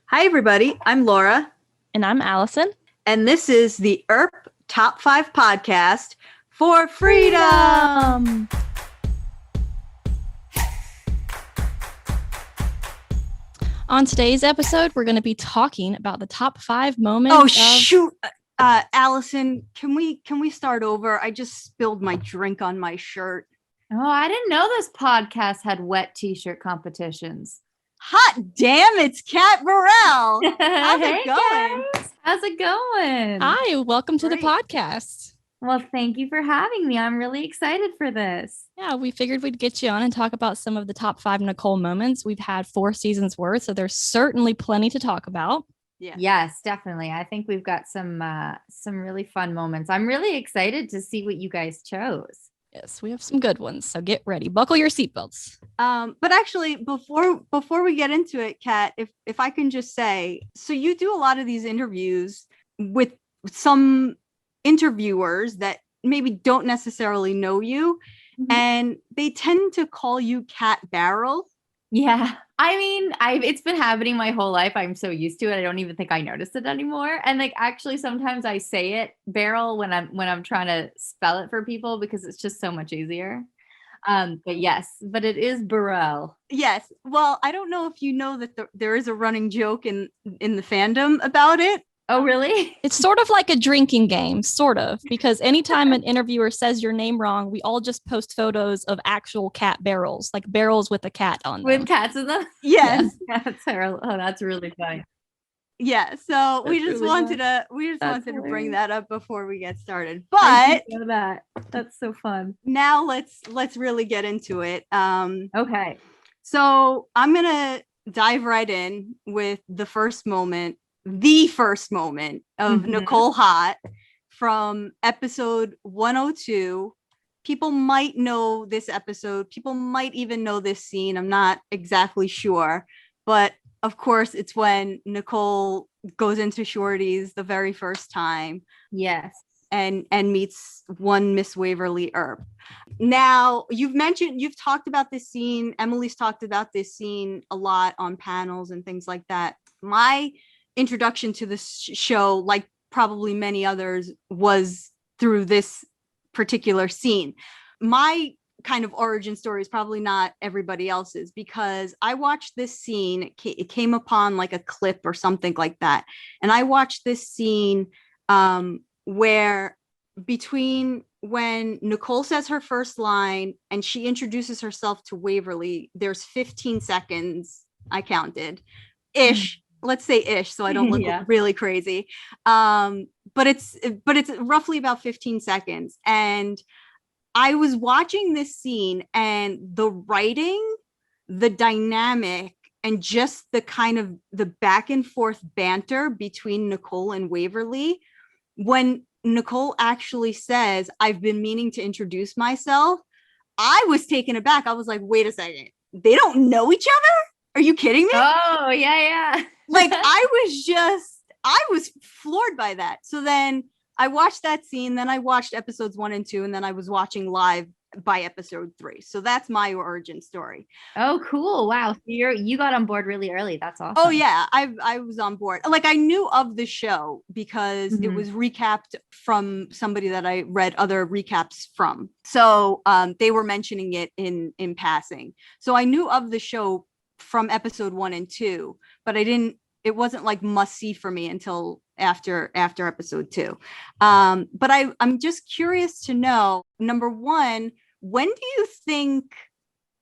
Hi, everybody. I'm Laura, And I'm Allison. and this is the Earp Top 5 podcast for freedom. On today's episode, we're going to be talking about the top 5 moments. Oh, shoot. Allison, can we start over? I just spilled my drink on my shirt. Oh, I didn't know this podcast had wet t-shirt competitions. Hot damn, it's Kat Barrell. How's Hey, it going? guys. How's it going? Hi, welcome to the Great. podcast. Well, thank you for having me. I'm really excited for this. Yeah, we figured we'd get you on and talk about some of the top 5 Nicole moments. We've had 4 seasons worth, so there's certainly plenty to talk about. Yeah. Yes, definitely. I think we've got some really fun moments. I'm really excited to see what you guys chose. Yes, we have some good ones, so get ready. Buckle your seatbelts. But actually, before we get into it, Kat, if I can just say, so you do a lot of these interviews with some interviewers that maybe don't necessarily know you, and they tend to call you Kat Barrell. Yeah. I mean, it's been happening my whole life. I'm so used to it. I don't even think I noticed it anymore. And actually sometimes I say it Barrel when I'm trying to spell it for people because it's just so much easier. But it is Barrel. Yes. Well, I don't know if you know that there is a running joke in the fandom about it. Oh, really? It's sort of like a drinking game, sort of, because anytime an interviewer says your name wrong, we all just post photos of actual cat barrels, like barrels with a cat on them. With cats in them? Yes. That's terrible. Oh, that's really funny. Yeah. So we just really wanted That's to bring hilarious. that up before we get started. I But didn't know that. That's so fun. now let's really get into it. Okay. So I'm gonna dive right in with the first moment of Mhm. Nicole Haught from episode 102. People might know this episode. People might even know this scene. I'm not exactly sure. But of course, it's when Nicole goes into Shorty's the very first time Yes. and meets one Miss Waverly Earp. Now, you've talked about this scene. Emily's talked about this scene a lot on panels and things like that. My introduction to the show, like probably many others, was through this particular scene. My kind of origin story is probably not everybody else's because I watched this scene. It came upon like a clip or something like that. And I watched this scene where between when Nicole says her first line and she introduces herself to Waverly, there's 15 seconds, I counted, ish. Let's say ish, so I don't look Yeah. really crazy. But it's roughly about 15 seconds. And I was watching this scene and the writing, the dynamic, and just the kind of the back and forth banter between Nicole and Waverly. When Nicole actually says, I've been meaning to introduce myself, I was taken aback. I was like, wait a second, they don't know each other? Are you kidding me? Oh, yeah. Like, I was floored by that. So then I watched that scene, then I watched episodes 1 and 2, and then I was watching live by episode 3. So that's my origin story. Oh, cool. Wow. So you got on board really early. That's awesome. Oh yeah, I was on board. Like I knew of the show because it Mhm. was recapped from somebody that I read other recaps from. So they were mentioning it in passing. So I knew of the show from episode 1 and 2, but it wasn't like must see for me until after episode 2. But I'm just curious to know, number one, when do you think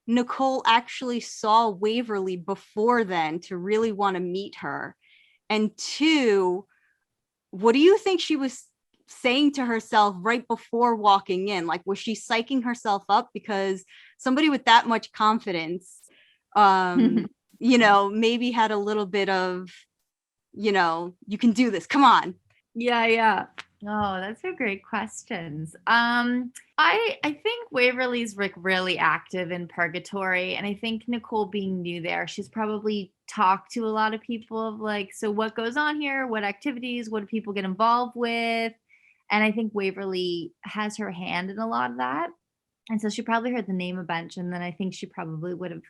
Nicole actually saw Waverly before then to really want to meet her? And 2, what do you think she was saying to herself right before walking in? Like, was she psyching herself up? Because somebody with that much confidence, maybe had a little bit of, you can do this. Come on. Yeah. Oh, that's a great questions. I think Waverly's really active in Purgatory, and I think Nicole being new there, she's probably talked to a lot of people of like, so what goes on here? What activities? What do people get involved with? And I think Waverly has her hand in a lot of that. And so she probably heard the name a bunch, and then I think she probably would have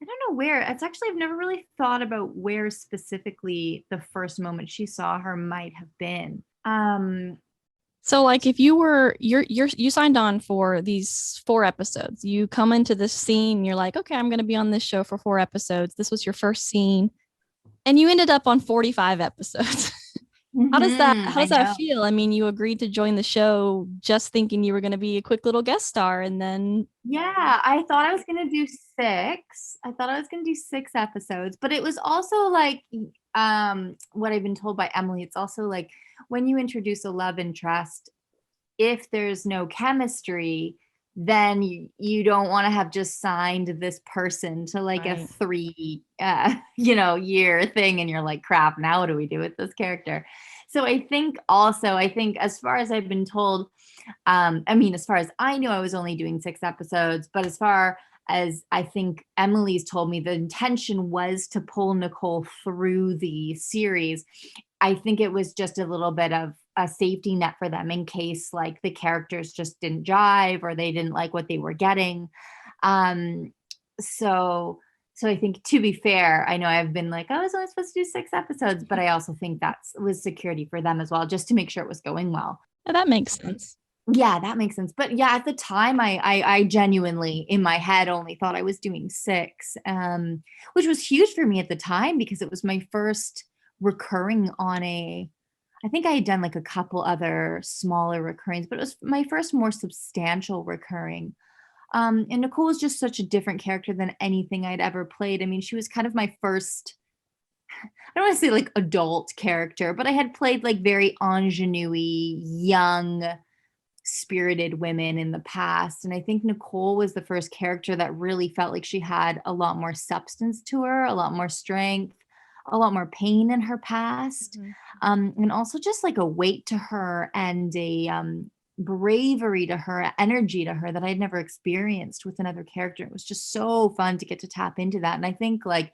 I don't know where. It's actually, I've never really thought about where specifically the first moment she saw her might have been. So like if you signed on for these 4 episodes, you come into this scene, you're like, okay, I'm gonna be on this show for 4 episodes. This was your first scene, and you ended up on 45 episodes. How I does that know. feel? I mean, you agreed to join the show just thinking you were gonna be a quick little guest star, and then Yeah, I thought I was gonna do 6. I thought I was gonna do 6 episodes, but it was also like, what I've been told by Emily, it's also like when you introduce a love interest, if there's no chemistry, then you don't want to have just signed this person to like a right. 3 year thing, and you're like, crap, now what do we do with this character? So I think as far as I've been told, I mean, as far as I knew, I was only doing 6 episodes, but as far as I think Emily's told me, the intention was to pull Nicole through the series. I think it was just a little bit of a safety net for them in case like the characters just didn't jive or they didn't like what they were getting. Um, so I think, to be fair, I know I've been like, oh, I was only supposed to do 6 episodes, but I also think that was security for them as well, just to make sure it was going well. Yeah, that makes sense. Yeah, that makes sense. But yeah, at the time, I genuinely in my head only thought I was doing 6, which was huge for me at the time because it was my first recurring on a. I think I had done like a couple other smaller recurrings, but it was my first more substantial recurring. And Nicole was just such a different character than anything I'd ever played. I mean, she was kind of my first. I don't want to say like adult character, but I had played like very ingenue, young, spirited women in the past. And I think Nicole was the first character that really felt like she had a lot more substance to her, a lot more strength, a lot more pain in her past. Mhm. And also just like a weight to her and a bravery to her, energy to her that I'd never experienced with another character. It was just so fun to get to tap into that. And I think like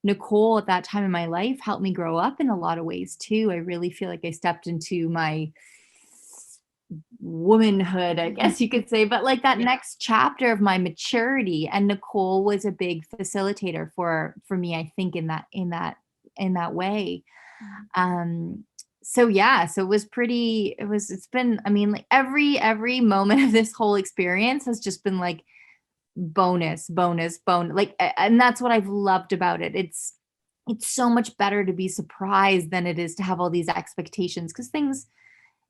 Nicole at that time in my life helped me grow up in a lot of ways too. I really feel like I stepped into my womanhood, I guess you could say, but like that next chapter of my maturity. And Nicole was a big facilitator for me, I think, in that way. So yeah, so it's been, I mean, like every moment of this whole experience has just been like bonus, like, and that's what I've loved about it. It's so much better to be surprised than it is to have all these expectations, because things,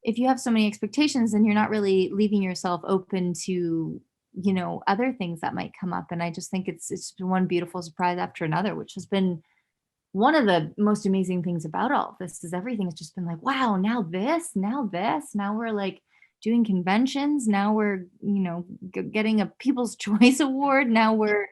if you have so many expectations, then you're not really leaving yourself open to, other things that might come up. And I just think it's been one beautiful surprise after another, which has been one of the most amazing things about all of this. Is everything has just been like, wow, now this, now we're like doing conventions, now we're, getting a People's Choice Award, now we're,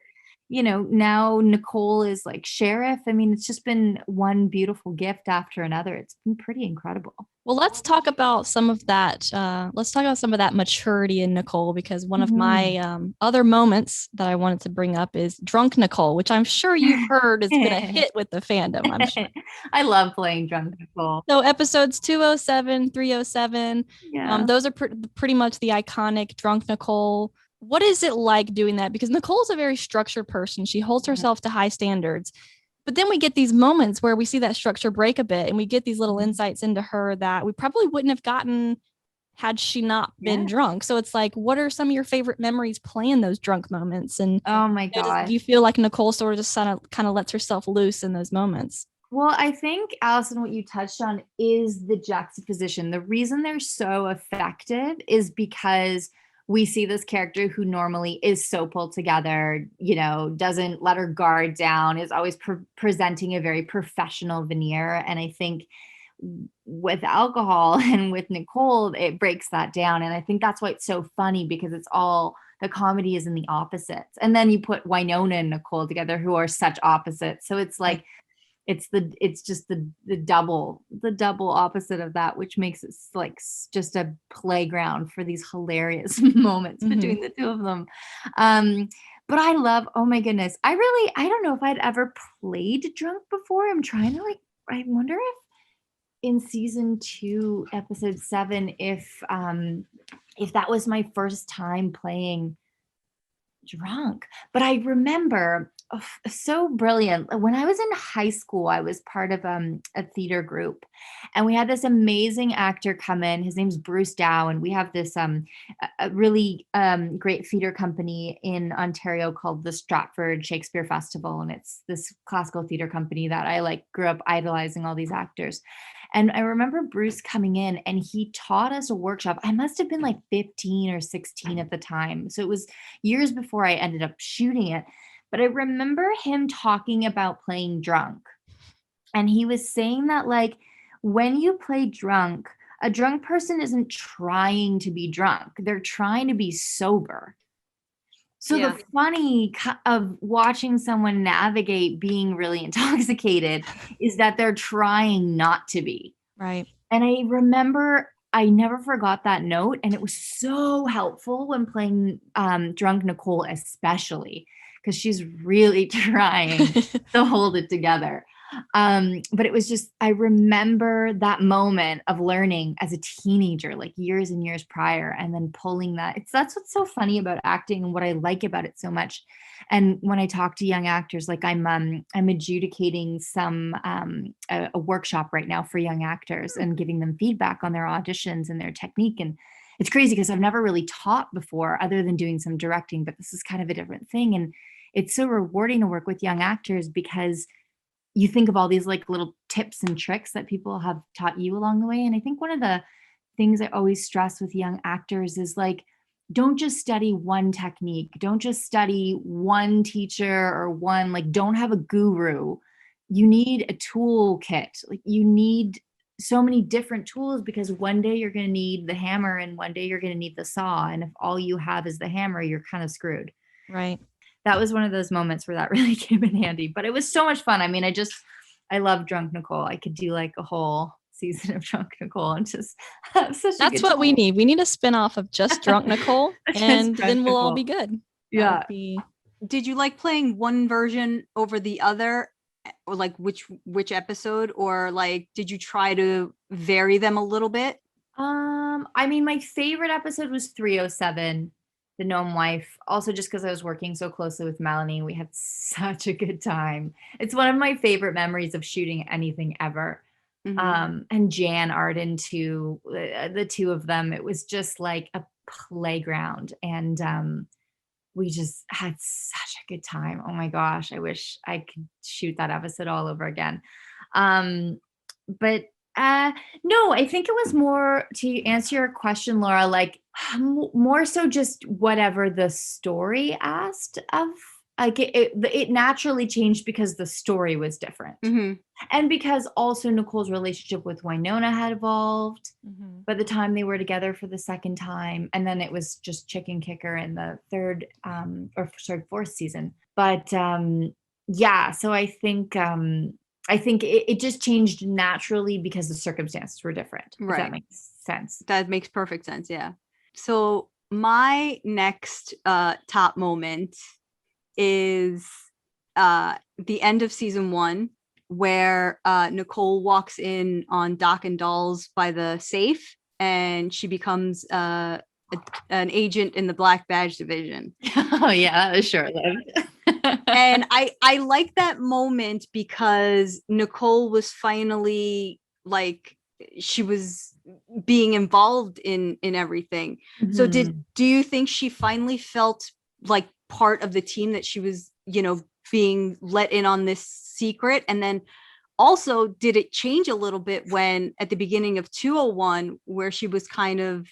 now Nicole is like sheriff. I mean, it's just been one beautiful gift after another. It's been pretty incredible. Well, let's talk about some of that. Let's talk about some of that maturity in Nicole, because one of my other moments that I wanted to bring up is Drunk Nicole, which I'm sure you've heard has been a hit with the fandom. I'm sure. I love playing Drunk Nicole. So episodes 207, 307, Yeah. those are pretty much the iconic Drunk Nicole. What is it like doing that? Because Nicole's a very structured person. She holds herself to high standards. But then we get these moments where we see that structure break a bit, and we get these little insights into her that we probably wouldn't have gotten had she not been drunk. So it's like, what are some of your favorite memories playing those drunk moments? And oh my God, do you feel like Nicole sort of just kind of lets herself loose in those moments? Well, I think, Allison, what you touched on is the juxtaposition. The reason they're so effective is because we see this character who normally is so pulled together, doesn't let her guard down, is always presenting a very professional veneer. And I think with alcohol and with Nicole, it breaks that down. And I think that's why it's so funny, because it's all, the comedy is in the opposites. And then you put Winona and Nicole together, who are such opposites. So it's like, it's just the double opposite of that, which makes it like just a playground for these hilarious moments between the two of them. But I love, oh my goodness, I don't know if I'd ever played drunk before. I'm trying to I wonder if in season 2, episode 7, if that was my first time playing drunk. But I remember so brilliant. When I was in high school, I was part of a theater group, and we had this amazing actor come in. His name's Bruce Dow, and we have this a really great theater company in Ontario called the Stratford Shakespeare Festival, and it's this classical theater company that I like grew up idolizing all these actors. And I remember Bruce coming in and he taught us a workshop. I must have been like 15 or 16 at the time. So it was years before I ended up shooting it. But I remember him talking about playing drunk. And he was saying that, like, when you play drunk, a drunk person isn't trying to be drunk, they're trying to be sober. So Yeah. the funny of watching someone navigate being really intoxicated is that they're trying not to be. Right. And I remember I never forgot that note. And it was so helpful when playing drunk Nicole, especially because she's really trying to hold it together. But it was just, I remember that moment of learning as a teenager, like years and years prior, and then pulling that. That's what's so funny about acting and what I like about it so much. And when I talk to young actors, like I'm adjudicating a workshop right now for young actors and giving them feedback on their auditions and their technique. And it's crazy because I've never really taught before other than doing some directing, but this is kind of a different thing. And it's so rewarding to work with young actors because you think of all these like little tips and tricks that people have taught you along the way. And I think one of the things I always stress with young actors is like, don't just study one technique. Don't just study one teacher or don't have a guru. You need a toolkit. Like you need so many different tools because one day you're going to need the hammer and one day you're going to need the saw. And if all you have is the hammer, you're kind of screwed. Right. That was one of those moments where that really came in handy, but it was so much fun. I mean, I love Drunk Nicole. I could do like a whole season of Drunk Nicole and just have such a That's good what time. we need. We need a spin-off of just Drunk Nicole, and then we'll all be good. Yeah. Did you like playing one version over the other, or like which episode, or like did you try to vary them a little bit? I mean, my favorite episode was 307. The Gnome Wife, also just because I was working so closely with Melanie. We had such a good time. It's one of my favorite memories of shooting anything ever. Mm-hmm. And Jan Arden too, the two of them, it was just like a playground. And we just had such a good time. Oh my gosh, I wish I could shoot that episode all over again. But no, I think it was more to answer your question, Laura, like more so just whatever the story asked of. Like it naturally changed because the story was different. Mm-hmm. And because also Nicole's relationship with Winona had evolved by the time they were together for the second time. And then it was just chicken kicker in the fourth season. But yeah, so I think it just changed naturally because the circumstances were different. Right. If that makes sense. That makes perfect sense. Yeah. So my next top moment is the end of season 1, where Nicole walks in on Doc and Dolls by the safe, and she becomes an agent in the Black Badge Division. Oh yeah, that was short-lived. And I like that moment because Nicole was finally like, she was being involved in everything. Mm-hmm. So do you think she finally felt like part of the team, that she was, being let in on this secret? And then also, did it change a little bit when at the beginning of 201, where she was kind of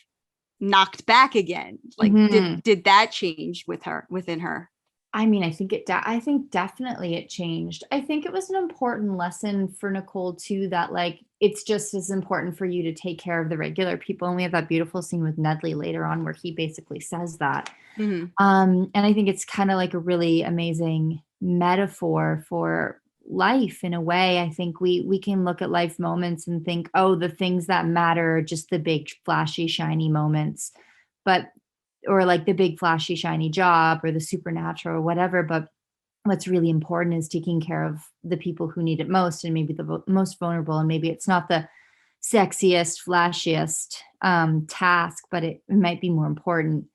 knocked back again? Like, did that change within her? I mean, I think definitely it changed. I think it was an important lesson for Nicole too, that like, it's just as important for you to take care of the regular people. And we have that beautiful scene with Nedley later on where he basically says that. Mm-hmm. And I think it's kind of like a really amazing metaphor for life in a way. I think we can look at life moments and think, oh, the things that matter are just the big, flashy, shiny moments. Or like the big flashy shiny job or the supernatural or whatever. But what's really important is taking care of the people who need it most and maybe the most vulnerable. And maybe it's not the sexiest, flashiest task, but it might be more important,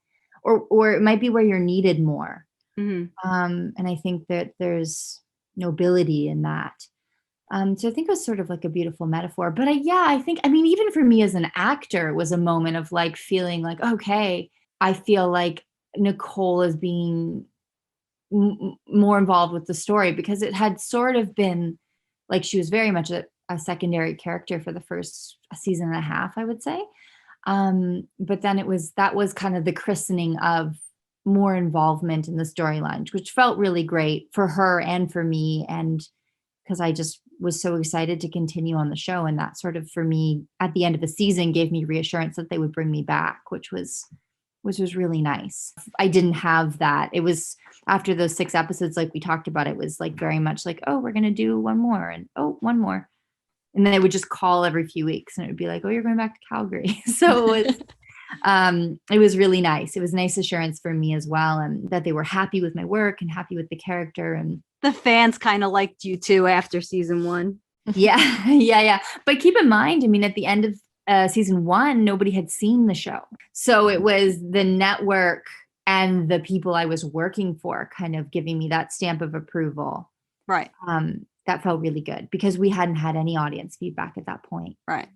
or it might be where you're needed more. And I think that there's nobility in that. So I think it was sort of like a beautiful metaphor. But I think, I mean, even for me as an actor, it was a moment of like feeling like, okay, I feel like Nicole is being more involved with the story, because it had sort of been like she was very much a secondary character for the first season and a half, I would say. But then that was kind of the christening of more involvement in the storyline, which felt really great for her and for me. And because I just was so excited to continue on the show. And that sort of, for me, at the end of the season, gave me reassurance that they would bring me back, which was really nice. I didn't have that. It was after those 6 episodes, like we talked about, it was like very much like, oh, we're going to do one more, and oh, one more. And then they would just call every few weeks and it would be like, oh, you're going back to Calgary. So it was really nice. It was nice assurance for me as well. And that they were happy with my work and happy with the character. And the fans kind of liked you too after season 1. Yeah. But keep in mind, I mean, at the end of season 1, nobody had seen the show. So it was the network and the people I was working for kind of giving me that stamp of approval. Right. That felt really good because we hadn't had any audience feedback at that point. Right.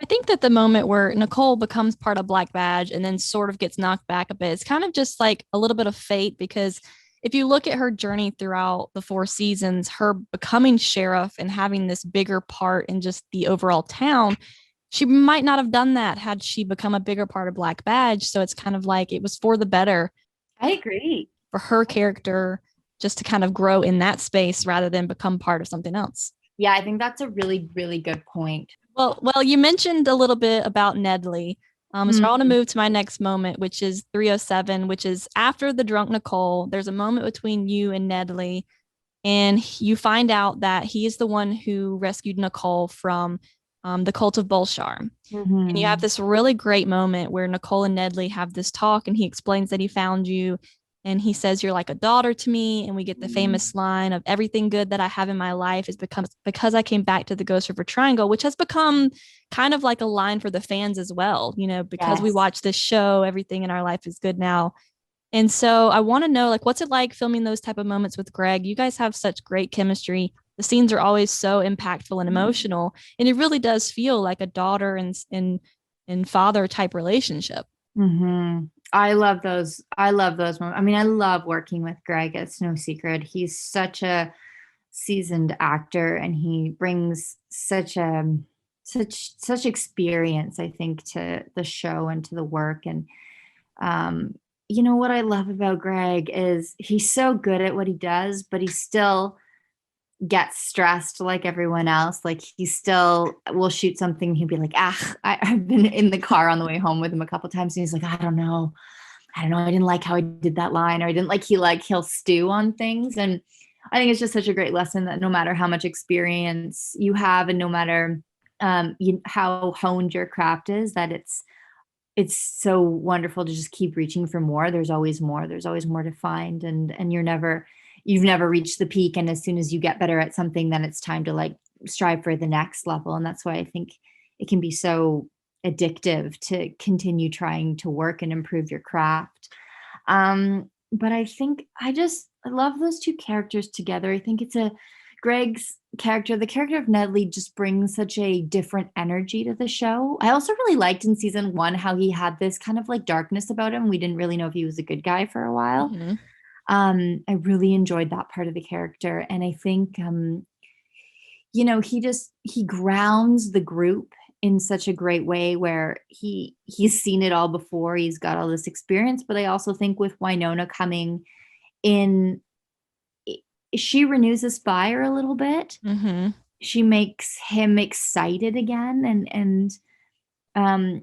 I think that the moment where Nicole becomes part of Black Badge and then sort of gets knocked back a bit, it's kind of just like a little bit of fate, because if you look at her journey throughout the 4 seasons, her becoming sheriff and having this bigger part in just the overall town, she might not have done that had she become a bigger part of Black Badge. So it's kind of like it was for the better. I agree. For her character just to kind of grow in that space rather than become part of something else. Yeah, I think that's a really, really good point. Well, you mentioned a little bit about Nedley. So I want to move to my next moment, which is 307, which is after the drunk Nicole. There's a moment between you and Nedley, and you find out that he is the one who rescued Nicole from the cult of Bolshar. And you have this really great moment where Nicole and Nedley have this talk, and he explains that he found you. And he says, you're like a daughter to me. And we get the famous line of everything good that I have in my life is because I came back to the Ghost River Triangle, which has become kind of like a line for the fans as well. You know, because we watch this show, everything in our life is good now. And so I want to know, like, what's it like filming those type of moments with Greg? You guys have such great chemistry. The scenes are always so impactful and emotional. And it really does feel like a daughter and father type relationship. I love those moments. I mean, I love working with Greg. It's no secret. He's such a seasoned actor, and he brings such experience, I think, to the show and to the work. And you know what I love about Greg is he's so good at what he does, but he still gets stressed like everyone else. Like he still will shoot something. He'll be like, I've been in the car on the way home with him a couple of times, and he's like, I don't know. I didn't like how I did that line, or I didn't like, he'll stew on things. And I think it's just such a great lesson that no matter how much experience you have, and no matter how honed your craft is, that it's so wonderful to just keep reaching for more. There's always more. There's always more to find, and you've never reached the peak. And as soon as you get better at something, then it's time to like strive for the next level. And that's why I think it can be so addictive to continue trying to work and improve your craft. But I think I love those two characters together. I think Greg's character, the character of Nedley, just brings such a different energy to the show. I also really liked in season 1 how he had this kind of like darkness about him. We didn't really know if he was a good guy for a while. I really enjoyed that part of the character. And I think, he grounds the group in such a great way, where he's seen it all before. He's got all this experience. But I also think with Winona coming in, she renews his fire a little bit. She makes him excited again. And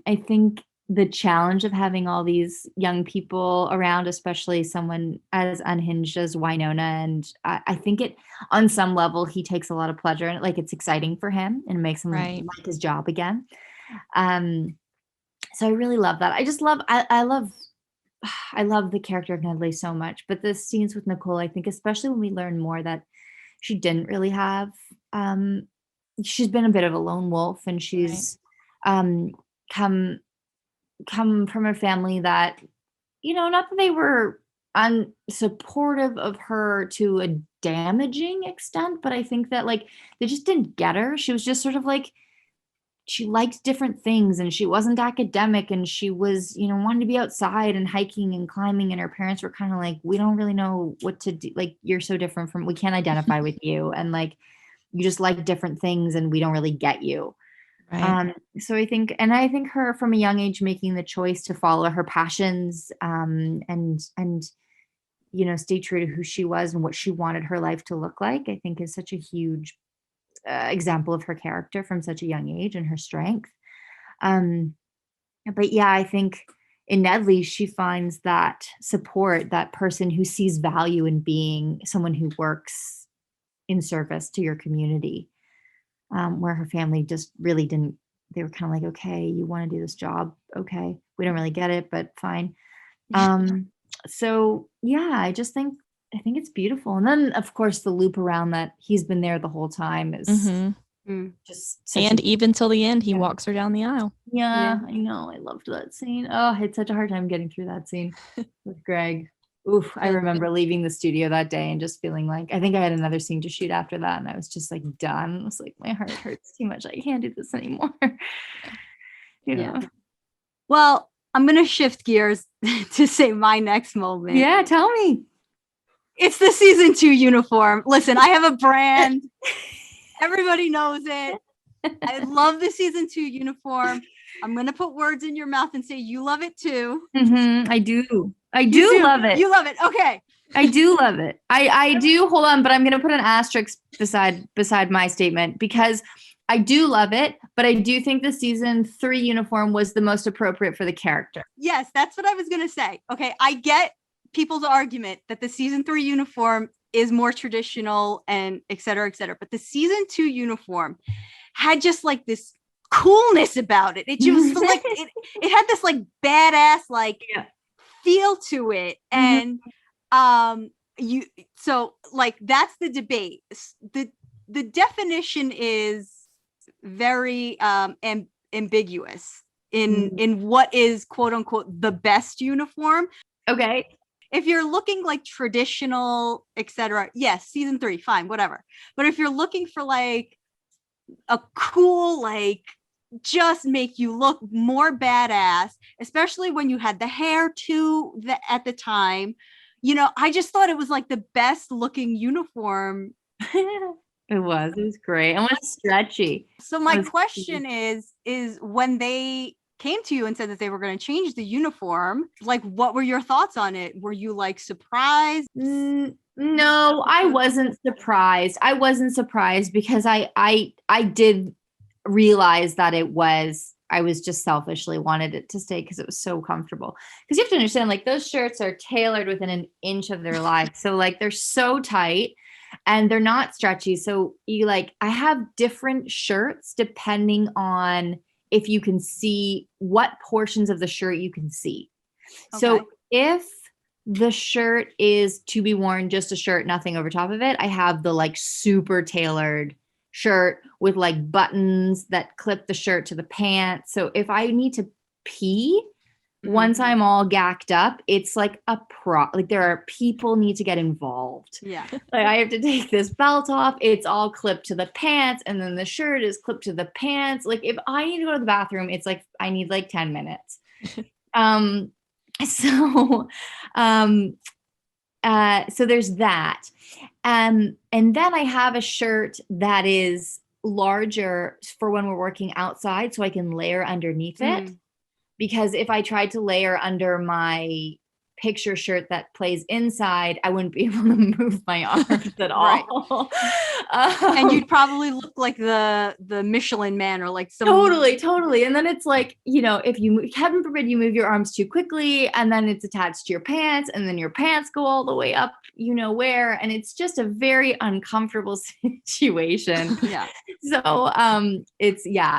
I think the challenge of having all these young people around, especially someone as unhinged as Winona, and I think it, on some level, he takes a lot of pleasure in it. Like, it's exciting for him and it makes him like his job again. So I really love that. I love the character of Nedley so much. But the scenes with Nicole, I think, especially when we learn more that she didn't really have, she's been a bit of a lone wolf, and she's come from a family that, not that they were unsupportive of her to a damaging extent, but I think that like they just didn't get her. She was just sort of like, she liked different things and she wasn't academic and she was, wanted to be outside and hiking and climbing, and her parents were kind of like, we don't really know what to do. Like, you're so different from, we can't identify with you. And like, you just like different things and we don't really get you. Right. So I think her from a young age making the choice to follow her passions, and stay true to who she was and what she wanted her life to look like, I think is such a huge example of her character from such a young age and her strength. But yeah, I think in Nedley, she finds that support, that person who sees value in being someone who works in service to your community, where her family just really didn't. They were kind of like, okay, you want to do this job. Okay. We don't really get it, but fine. So yeah, I think it's beautiful. And then of course the loop around that he's been there the whole time is just such and even till the end, he walks her down the aisle. Yeah, I know. I loved that scene. Oh, I had such a hard time getting through that scene with Greg. Oof, I remember leaving the studio that day and just feeling like, I think I had another scene to shoot after that, and I was just like done. I was like, my heart hurts too much. I can't do this anymore. Yeah. Well, I'm going to shift gears to say my next moment. Yeah, tell me. It's the season 2 uniform. Listen, I have a brand. Everybody knows it. I love the season 2 uniform. I'm going to put words in your mouth and say you love it too. I do. I do love it. You love it. Okay. I do love it. I do. Hold on, but I'm going to put an asterisk beside my statement, because I do love it, but I do think the season 3 uniform was the most appropriate for the character. Yes, that's what I was going to say. Okay, I get people's argument that the season 3 uniform is more traditional and et cetera, but the season 2 uniform had just like this coolness about it. It just like it had this like badass like feel to it. And so like that's the debate. The definition is very ambiguous in what is quote unquote the best uniform. Okay. If you're looking like traditional, etc., yes, season 3, fine, whatever. But if you're looking for like a cool, like just make you look more badass, especially when you had the hair too at the time, I just thought it was like the best looking uniform. It was great. And it was stretchy. So my question is when they came to you and said that they were going to change the uniform, like what were your thoughts on it? Were you like surprised? No, I wasn't surprised. Because I did realize that I was just selfishly wanted it to stay because it was so comfortable. Because you have to understand, like those shirts are tailored within an inch of their life. So like they're so tight and they're not stretchy. So I have different shirts depending on if you can see what portions of the shirt you can see. Okay. So if the shirt is to be worn, just a shirt, nothing over top of it, I have the like super tailored shirt with like buttons that clip the shirt to the pants. So if I need to pee, once I'm all gacked up, it's like there are people need to get involved. Yeah. Like I have to take this belt off. It's all clipped to the pants. And then the shirt is clipped to the pants. Like if I need to go to the bathroom, it's like, I need like 10 minutes. So there's that. And then I have a shirt that is larger for when we're working outside so I can layer underneath it. Because if I tried to layer under my picture shirt that plays inside, I wouldn't be able to move my arms at all. And you'd probably look like the Michelin Man or like some totally. And then it's like, if you heaven forbid you move your arms too quickly and then it's attached to your pants and then your pants go all the way up, where, and it's just a very uncomfortable situation. Yeah. So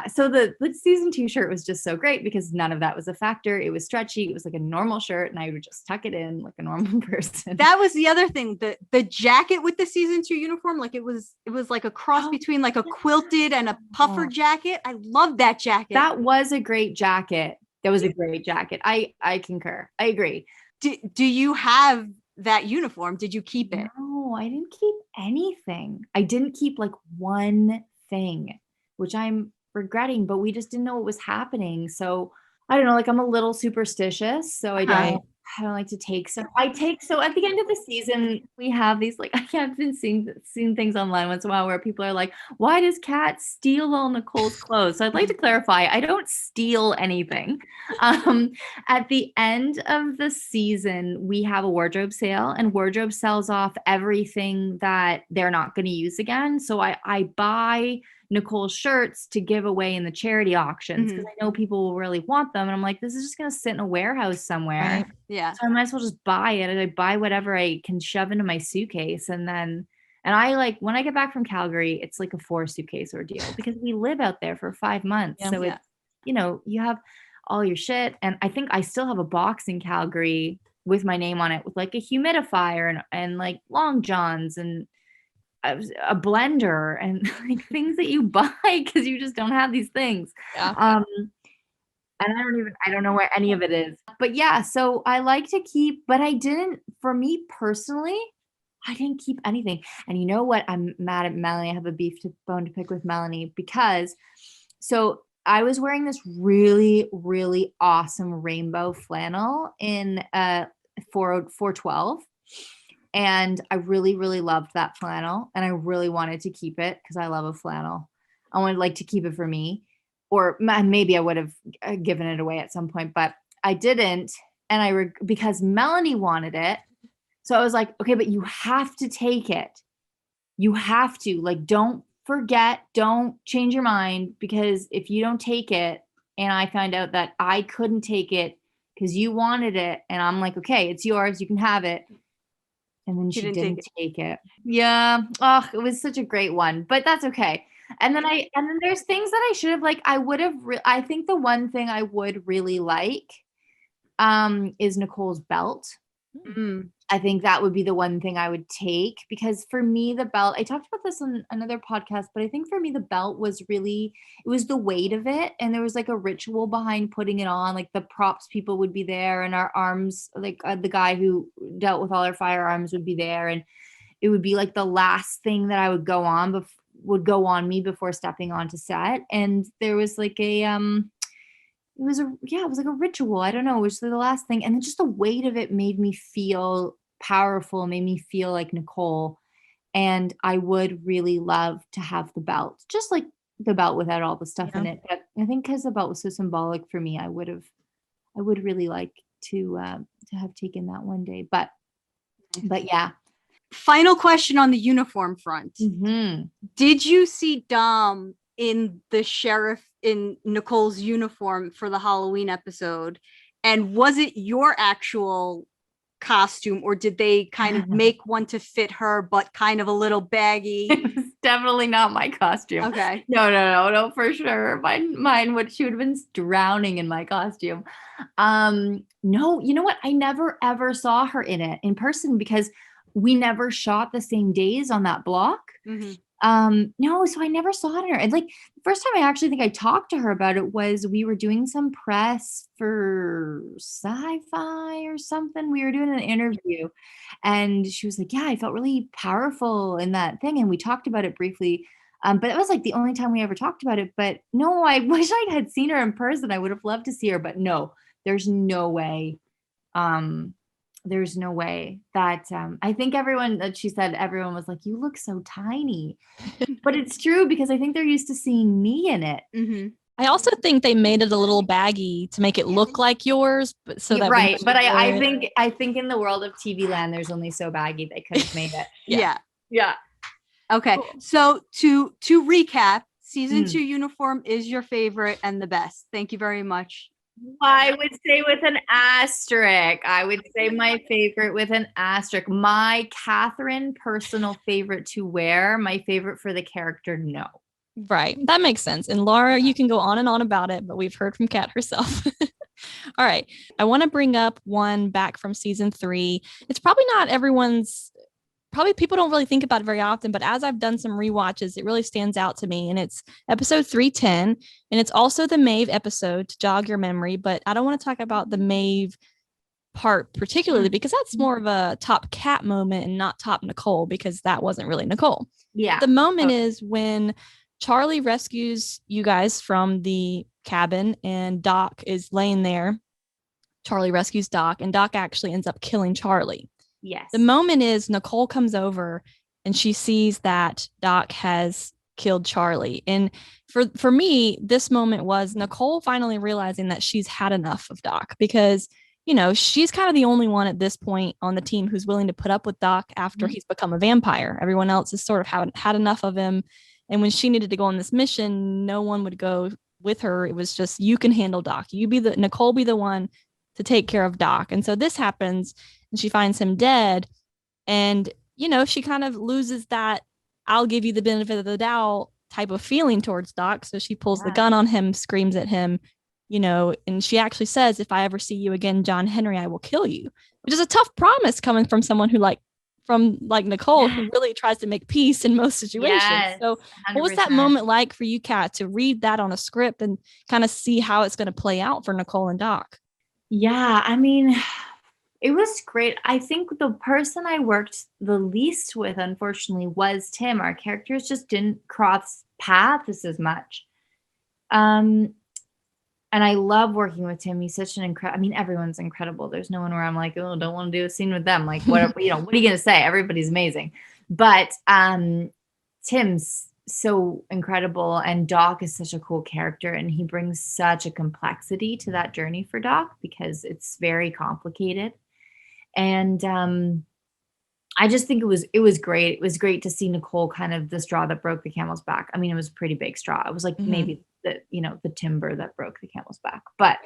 so the season 2 shirt was just so great because none of that was a factor. It was stretchy. It was like a normal shirt and I would just tuck it in like a normal person. That was the other thing. The jacket with the season 2 uniform, like it was like a cross between like a quilted and a puffer jacket. I love that jacket. That was a great jacket. I concur. I agree. Do you have that uniform? Did you keep it? No, I didn't keep anything. I didn't keep like one thing, which I'm regretting, but we just didn't know what was happening. So I don't know, like I'm a little superstitious. So I don't like to take so at the end of the season, we have these like I have been seeing things online once in a while where people are like, why does Kat steal all Nicole's clothes? So I'd like to clarify, I don't steal anything. At the end of the season, we have a wardrobe sale, and wardrobe sells off everything that they're not going to use again. So I buy Nicole's shirts to give away in the charity auctions because I know people will really want them. And I'm like, this is just going to sit in a warehouse somewhere. Right. Yeah. So I might as well just buy it. And I buy whatever I can shove into my suitcase. And I like, when I get back from Calgary, it's like a 4 suitcase ordeal because we live out there for 5 months. Yeah. So it's, you have all your shit. And I think I still have a box in Calgary with my name on it with like a humidifier and like long johns and a blender and like things that you buy because you just don't have these things. Yeah. And I don't know where any of it is. But yeah, so I like to keep, but for me personally, I didn't keep anything. And you know what? I'm mad at Melanie. I have a bone to pick with Melanie because so I was wearing this really, really awesome rainbow flannel in 412. And I really, really loved that flannel. And I really wanted to keep it because I love a flannel. I wanted like to keep it for me. Or maybe I would have given it away at some point, but I didn't. And because Melanie wanted it. So I was like, okay, but you have to take it. You have to, like, don't forget, don't change your mind, because if you don't take it and I find out that I couldn't take it because you wanted it and I'm like, okay, it's yours, you can have it. And then she didn't take it. Yeah. Oh, it was such a great one, but that's okay. And then there's things that I should have, like, I think the one thing I would really like is Nicole's belt. Mm. I think that would be the one thing I would take, because for me, the belt, I talked about this on another podcast, but I think for me, the belt was it was the weight of it. And there was like a ritual behind putting it on, like the props people would be there and our arms, like the guy who dealt with all our firearms would be there. And it would be like the last thing that I would go on me before stepping onto set. And there was like it was like a ritual. I don't know. It was the last thing. And then just the weight of it made me feel powerful, made me feel like Nicole. And I would really love to have the belt, just like the belt without all the stuff in it. But I think because the belt was so symbolic for me, I would really like to have taken that one day. But yeah. Final question on the uniform front. Mm-hmm. Did you see Dom in the sheriff in Nicole's uniform for the Halloween episode? And was it your actual costume, or did they kind of make one to fit her, but kind of a little baggy? It was definitely not my costume. Okay. No, for sure. Mine she would have been drowning in my costume. No, you know what? I never ever saw her in it in person because we never shot the same days on that block. Mm-hmm. No, so I never saw her. And like the first time I actually think I talked to her about it was we were doing some press for Sci-Fi or something. We were doing an interview and she was like, yeah, I felt really powerful in that thing. And we talked about it briefly. But it was like the only time we ever talked about it. But no, I wish I had seen her in person. I would have loved to see her, but no, there's no way. There's no way that I think everyone was like, you look so tiny. But it's true because I think they're used to seeing me in it. Mm-hmm. I also think they made it a little baggy to make it look like yours, but so that right. But I think in the world of TV land, there's only so baggy they could have made it. Yeah. Okay. Cool. So to recap, season 2 uniform is your favorite and the best. Thank you very much. I would say with an asterisk. I would say my favorite with an asterisk. My Catherine personal favorite to wear. My favorite for the character, no. Right. That makes sense. And Laura, you can go on and on about it, but we've heard from Kat herself. All right. I want to bring up one back from season 3. It's probably not probably people don't really think about it very often, but as I've done some rewatches, it really stands out to me. And it's episode 310. And it's also the Maeve episode, to jog your memory. But I don't want to talk about the Maeve part particularly because that's more of a top Kat moment and not top Nicole, because that wasn't really Nicole. Yeah. The moment is when Charlie rescues you guys from the cabin and Doc is laying there. Charlie rescues Doc and Doc actually ends up killing Charlie. Yes. The moment is Nicole comes over and she sees that Doc has killed Charlie. And for me, this moment was Nicole finally realizing that she's had enough of Doc, because she's kind of the only one at this point on the team who's willing to put up with Doc after he's become a vampire. Everyone else has sort of had enough of him. And when she needed to go on this mission, no one would go with her. It was just, you can handle Doc. Nicole be the one to take care of Doc. And so this happens and she finds him dead. And, she kind of loses that I'll give you the benefit of the doubt type of feeling towards Doc. So she pulls the gun on him, screams at him, and she actually says, if I ever see you again, John Henry, I will kill you, which is a tough promise coming from someone who from Nicole, who really tries to make peace in most situations. Yes, so 100%. what was that moment like for you, Kat, to read that on a script and kind of see how it's going to play out for Nicole and Doc? Yeah, I mean, it was great. I think the person I worked the least with, unfortunately, was Tim. Our characters just didn't cross paths as much. And I love working with Tim. He's such an incredible, everyone's incredible. There's no one where I'm like, oh, don't want to do a scene with them. Like, what are you going to say? Everybody's amazing. But Tim's so incredible. And Doc is such a cool character. And he brings such a complexity to that journey for Doc because it's very complicated. And I just think it was great. It was great to see Nicole kind of the straw that broke the camel's back. It was a pretty big straw. It was like maybe the timber that broke the camel's back. But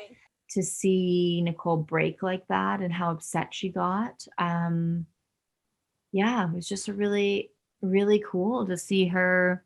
to see Nicole break like that and how upset she got, it was just a really, really cool to see her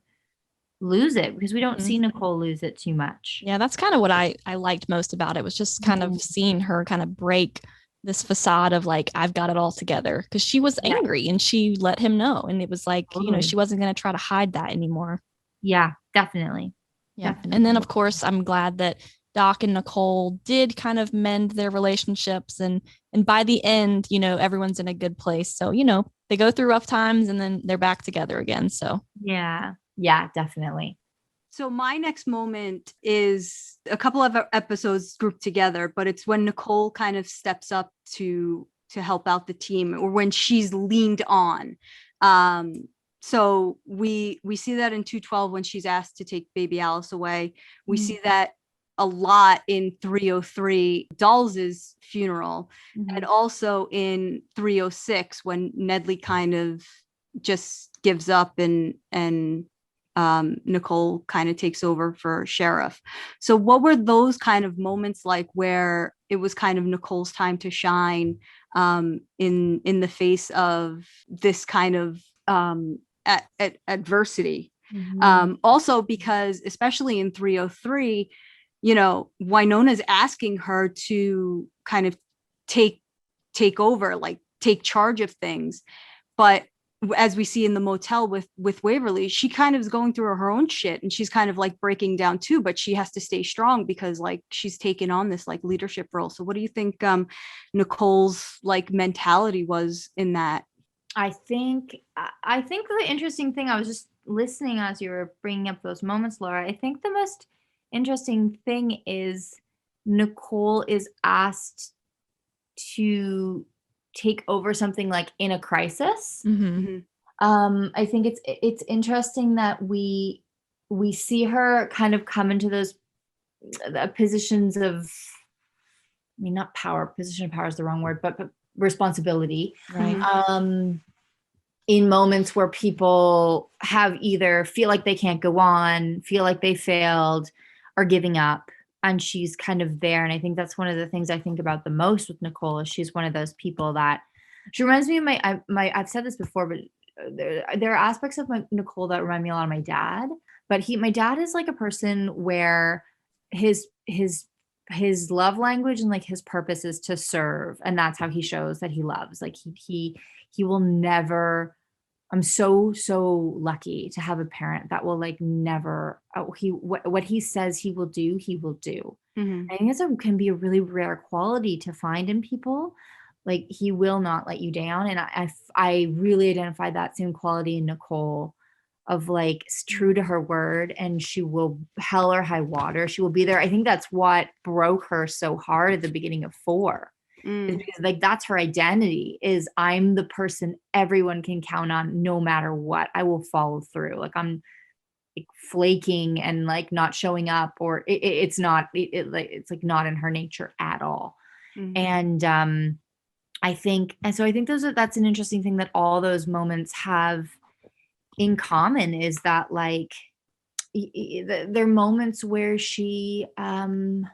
lose it, because we don't see Nicole lose it too much. Yeah, that's kind of what I liked most about it, was just kind of seeing her kind of break this facade of like, I've got it all together, because she was angry and she let him know. And it was like, she wasn't going to try to hide that anymore. Yeah, definitely. Yeah. And then of course, I'm glad that Doc and Nicole did kind of mend their relationships. And by the end, everyone's in a good place. So, they go through rough times and then they're back together again. So yeah, definitely. So my next moment is a couple of episodes grouped together, but it's when Nicole kind of steps up to help out the team, or when she's leaned on. So we see that in 212 when she's asked to take baby Alice away. We see that a lot in 303, Dulles' funeral, and also in 306 when Nedley kind of just gives up and Nicole kind of takes over for sheriff. So what were those kind of moments like where it was kind of Nicole's time to shine in the face of this kind of adversity? Also because especially in 303, Winona's asking her to kind of take over, like take charge of things. But as we see in the motel with Waverly, she kind of is going through her own shit and she's kind of like breaking down too, but she has to stay strong because like she's taken on this like leadership role. So what do you think Nicole's like mentality was in that? I think the interesting thing, I was just listening as you were bringing up those moments, Laura. I think the most interesting thing is Nicole is asked to take over something like in a crisis. I think it's interesting that we see her kind of come into those positions of, not power, position of power is the wrong word, but responsibility, right? In moments where people have either feel like they can't go on, feel like they failed, or giving up. And she's kind of there. And I think that's one of the things I think about the most with Nicole, is she's one of those people that she reminds me of I've said this before, but there are aspects of Nicole that remind me a lot of my dad. But my dad is like a person where his love language and like his purpose is to serve. And that's how he shows that he loves. Like he will never I'm so lucky to have a parent that will like never, what he says he will do, he will do. I think it can be a really rare quality to find in people. Like he will not let you down. And I really identified that same quality in Nicole, of like true to her word, and she will, hell or high water, she will be there. I think that's what broke her so hard at the beginning of 4. Is because like that's her identity, is I'm the person everyone can count on no matter what. I will follow through. Like I'm like flaking and like not showing up, or it's not it's like not in her nature at all. And I think that's an interesting thing that all those moments have in common, is that like they're moments where she shines.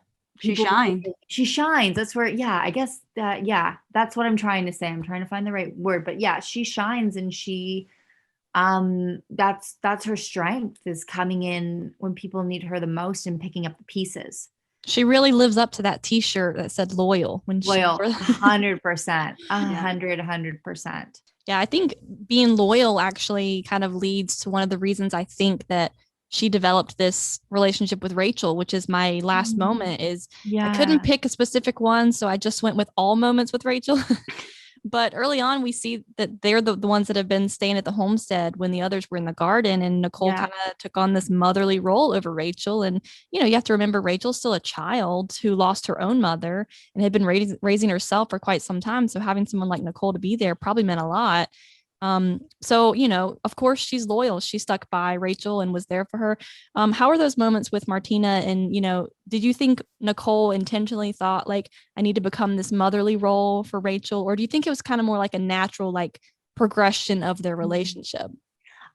That's where, I guess that, that's what I'm trying to say. I'm trying to find the right word, but yeah, she shines, and she, that's her strength, is coming in when people need her the most and picking up the pieces. She really lives up to that t-shirt that said loyal when loyal. she 100%, 100%. Yeah, I think being loyal actually kind of leads to one of the reasons I think that she developed this relationship with Rachel, which is my last moment. Is I couldn't pick a specific one, so I just went with all moments with Rachel. But early on, we see that they're the ones that have been staying at the homestead when the others were in the garden, and Nicole kind of took on this motherly role over Rachel. And, you have to remember, Rachel's still a child who lost her own mother and had been raising herself for quite some time. So having someone like Nicole to be there probably meant a lot. So, of course she's loyal. She stuck by Rachel and was there for her. How are those moments with Martina? And, did you think Nicole intentionally thought like, I need to become this motherly role for Rachel? Or do you think it was kind of more like a natural, like progression of their relationship?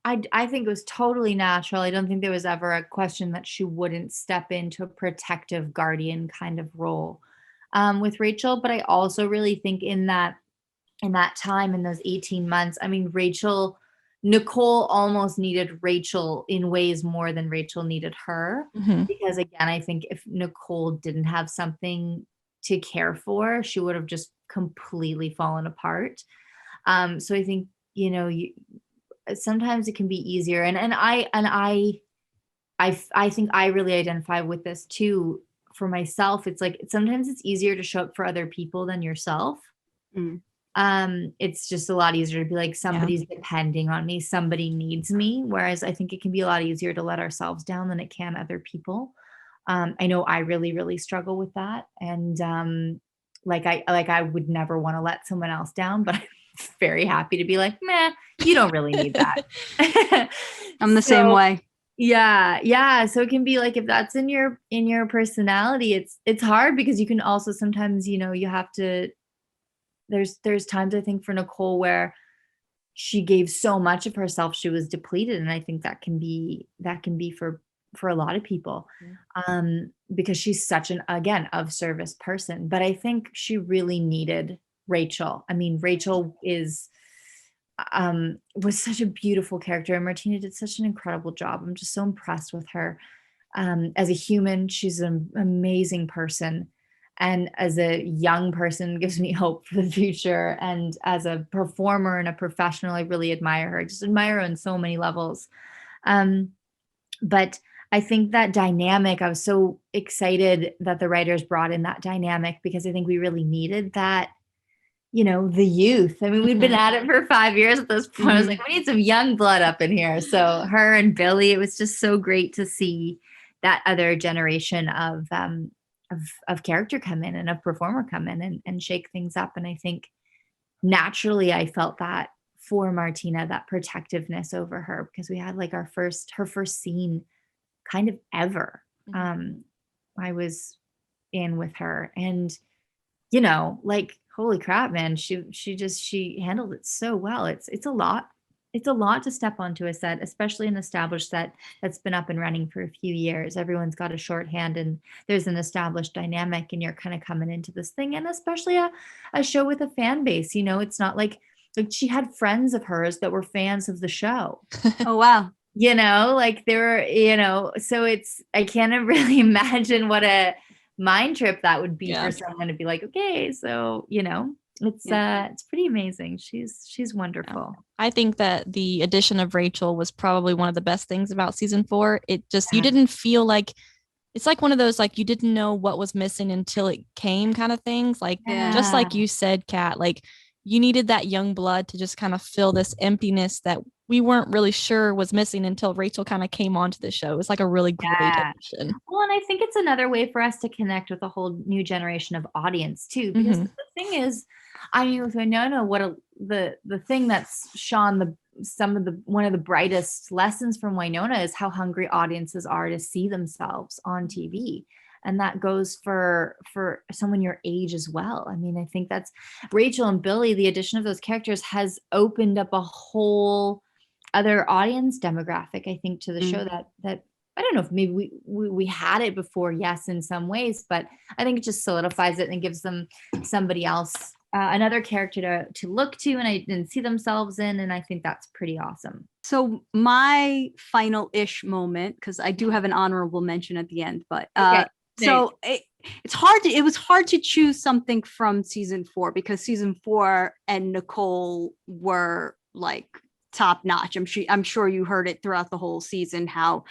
I think it was totally natural. I don't think there was ever a question that she wouldn't step into a protective guardian kind of role, with Rachel. But I also really think in that time, in those 18 months, I mean, Nicole almost needed Rachel in ways more than Rachel needed her. Because again, I think if Nicole didn't have something to care for, she would have just completely fallen apart. So I think, sometimes it can be easier. And I think I really identify with this too for myself. It's like, sometimes it's easier to show up for other people than yourself. It's just a lot easier to be like, somebody's depending on me, somebody needs me. Whereas I think it can be a lot easier to let ourselves down than it can other people. I know I really, really struggle with that. And, I would never want to let someone else down, but I'm very happy to be like, meh, you don't really need that. I'm the same way. Yeah. So it can be like, if that's in your personality, it's hard, because you can also sometimes, you have to, there's times I think for Nicole where she gave so much of herself, she was depleted. And I think that can be for a lot of people, because she's such an, again, of service person. But I think she really needed Rachel. I mean, Rachel was such a beautiful character, and Martina did such an incredible job. I'm just so impressed with her. As a human, she's an amazing person. And as a young person, gives me hope for the future. And as a performer and a professional, I really admire her. I just admire her on so many levels. But I think that dynamic, I was so excited that the writers brought in that dynamic, because I think we really needed that, the youth. I mean, we'd been at it for 5 years at this point. I was like, we need some young blood up in here. So her and Billy, it was just so great to see that other generation of character come in and of performer come in and shake things up. And I think naturally I felt that for Martina, that protectiveness over her, because we had like her first scene kind of ever. I was in with her, and like, holy crap, man, she handled it so well. It's a lot to step onto a set, especially an established set that's been up and running for a few years. Everyone's got a shorthand, and there's an established dynamic, and you're kind of coming into this thing, and especially a show with a fan base. It's not like she had friends of hers that were fans of the show. Oh, wow. Like they were, so I can't really imagine what a mind trip that would be for someone to be like, okay, so, It's pretty amazing. She's wonderful. I think that the addition of Rachel was probably one of the best things about season 4. It just, you Yeah. didn't feel like, it's like one of those, like, you didn't know what was missing until it came kind of things. Like, just like you said, Kat, like, you needed that young blood to just kind of fill this emptiness that we weren't really sure was missing until Rachel kind of came onto the show. It was like a really great addition. Well, and I think it's another way for us to connect with a whole new generation of audience too. Because the thing is, I mean, with Winona, the thing that's shone one of the brightest lessons from Winona is how hungry audiences are to see themselves on TV. And that goes for someone your age as well. I mean, I think that's Rachel and Billy, the addition of those characters has opened up a whole other audience demographic, I think, to the show that I don't know if maybe we had it before, yes, in some ways, but I think it just solidifies it and gives them somebody else, another character to look to and see themselves in. And I think that's pretty awesome. So my final-ish moment, because I do have an honorable mention at the end, but so it was hard to choose something from season 4 because season 4 and Nicole were like top notch. I'm sure you heard it throughout the whole season how,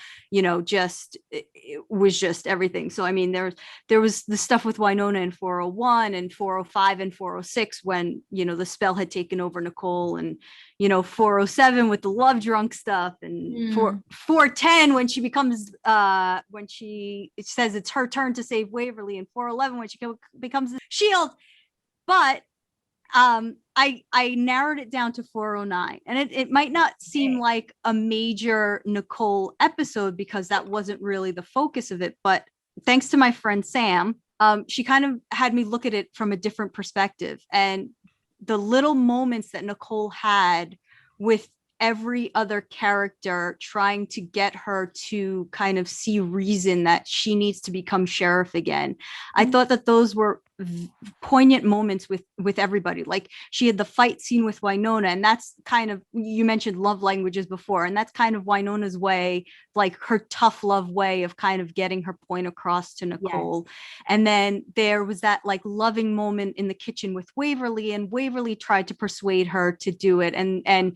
just it was just everything. So I mean, there was the stuff with Winona in 401 and 405 and 406 when, the spell had taken over Nicole, and 407 with the love drunk stuff, and 410 when she becomes when it says it's her turn to save Waverly, and 411 when she becomes the shield. But I narrowed it down to 409, and it might not seem like a major Nicole episode because that wasn't really the focus of it, but thanks to my friend Sam, she kind of had me look at it from a different perspective, and the little moments that Nicole had with every other character trying to get her to kind of see reason that she needs to become sheriff again. I thought that those were poignant moments with everybody. Like she had the fight scene with Winona, and that's kind of, you mentioned love languages before, and that's kind of Winona's way, like her tough love way of kind of getting her point across to Nicole. Yes. And then there was that like loving moment in the kitchen with Waverly, and Waverly tried to persuade her to do it, and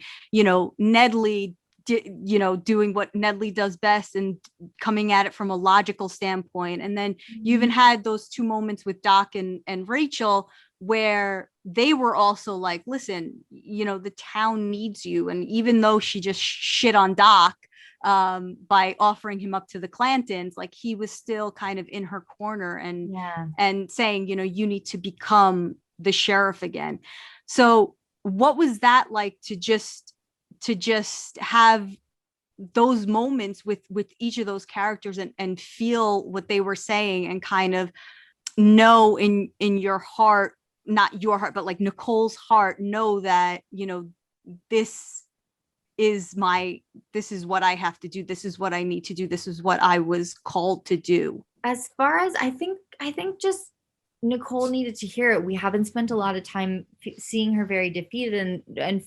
Nedley doing what Nedley does best and coming at it from a logical standpoint. And then you even had those two moments with Doc and Rachel where they were also like, listen, the town needs you. And even though she just shit on Doc by offering him up to the Clantons, like he was still kind of in her corner and saying, you need to become the sheriff again. So what was that like to just have those moments with each of those characters and feel what they were saying and kind of know in your heart, not your heart, but like Nicole's heart, know that, this is what I have to do. This is what I need to do. This is what I was called to do. As far as I think just Nicole needed to hear it. We haven't spent a lot of time seeing her very defeated, and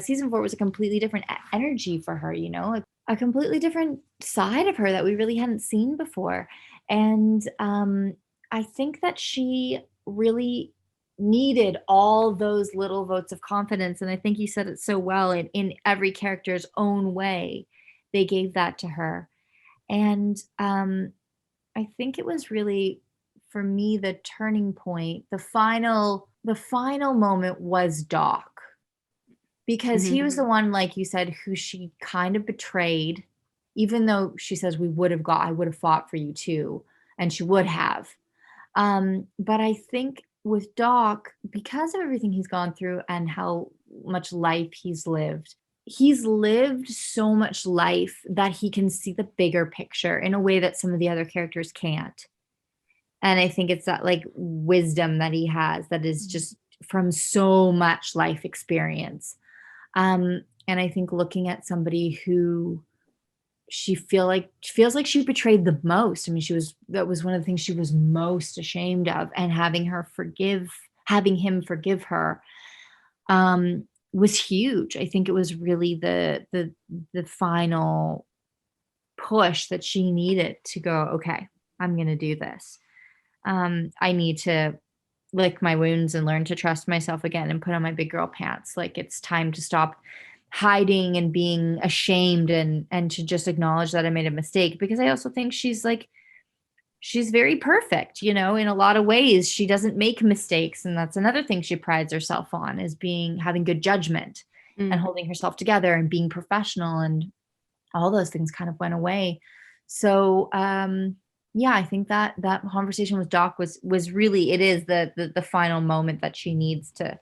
season 4 was a completely different energy for her, a completely different side of her that we really hadn't seen before. And I think that she really needed all those little votes of confidence. And I think you said it so well, in every character's own way, they gave that to her. And I think it was really, for me, the turning point, the final moment was Doc, because he was the one, like you said, who she kind of betrayed, even though she says I would have fought for you too. And she would have. But I think with Doc, because of everything he's gone through and how much life he's lived so much life that he can see the bigger picture in a way that some of the other characters can't. And I think it's that like wisdom that he has that is just from so much life experience. And I think looking at somebody who she feels like she betrayed the most. I mean, that was one of the things she was most ashamed of, and having him forgive her was huge. I think it was really the final push that she needed to go, okay, I'm going to do this. I need to lick my wounds and learn to trust myself again and put on my big girl pants. Like, it's time to stop hiding and being ashamed and to just acknowledge that I made a mistake, because I also think she's very perfect, in a lot of ways. She doesn't make mistakes, and that's another thing she prides herself on, is having good judgment and holding herself together and being professional, and all those things kind of went away. So yeah, I think that conversation with Doc was really, it is the final moment that she needs to